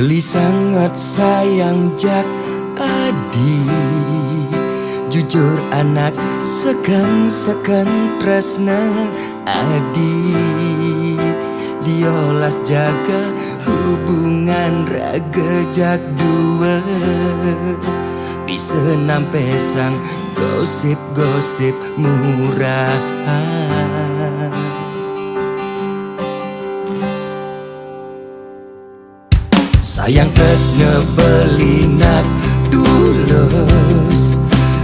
Beli sangat sayang jak adi, jujur anak seken tresna adi. Diolas jaga hubungan raga jak dua, bisa nampe sang gosip-gosip murah. Sayang tresna belinak dulus,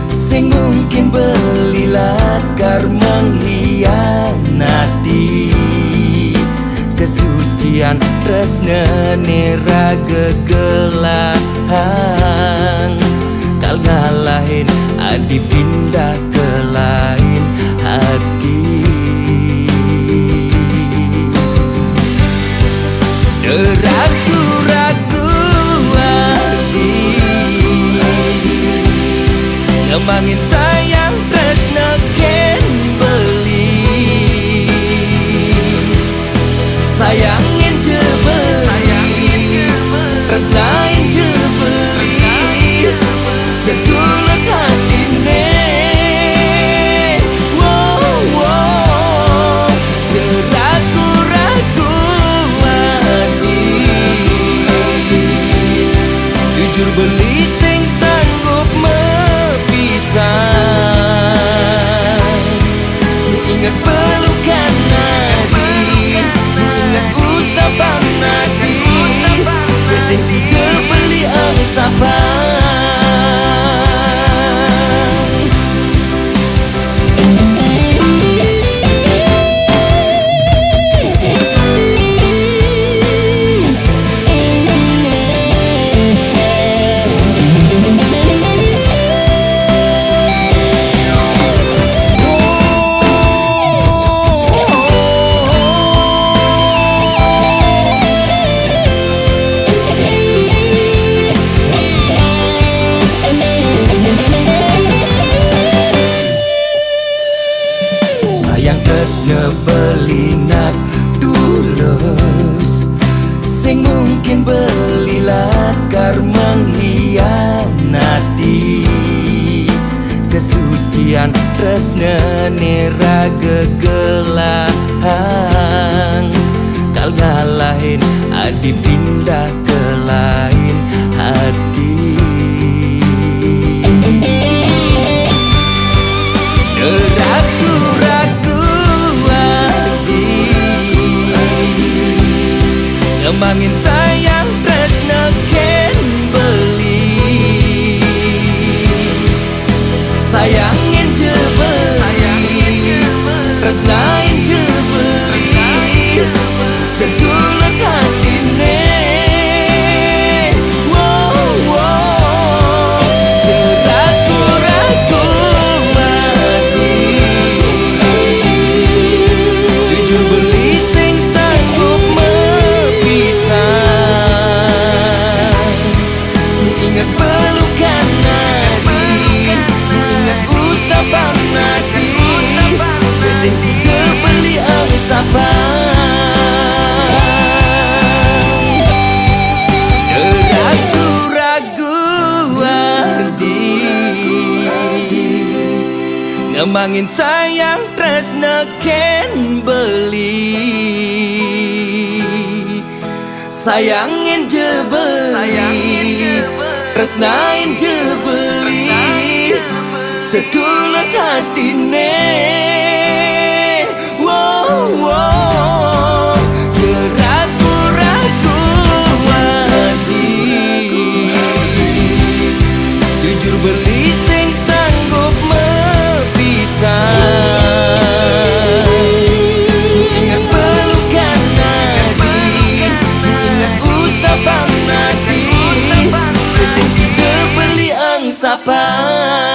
sing mungkin beli lakar menghianati. Kesucian tresna nera gegelahang, kal ngalahin adi pindah ke lain hati. Ragu-ragu hati, ngembangin sayang tresna ken beli. Sayangin je beli, tresnain je beli, sedulur hatine. Jujur beli sing sanggup mepisah, ingat pelukan nadi, ingat usapan nadi, sing sudah beli angsapan. Sayang tresna belinak dulus, sing mungkin beli lakar menghianati. Kesucian tresna nera gegelahang, kal ngalahin adi pindah ke lain hati. Ragu-ragu hati, ngembangin sayang tresna ken beli. Sayangin je beli, tresnain je beli, sedulur hatine. Ingat pelukan nadi, ingat usapan nadi, sing sudah beli angsapan. Ragu-ragu hati, ngembangin sayang tresna ken beli. Sayangin je beli, tresnain je beli, sedulur hatine. Ragu-ragu hati, jujur beli sing sanggup mepisah. Ingat pelukan nadi, ingat usapan nadi, sing sudah beli angsapan.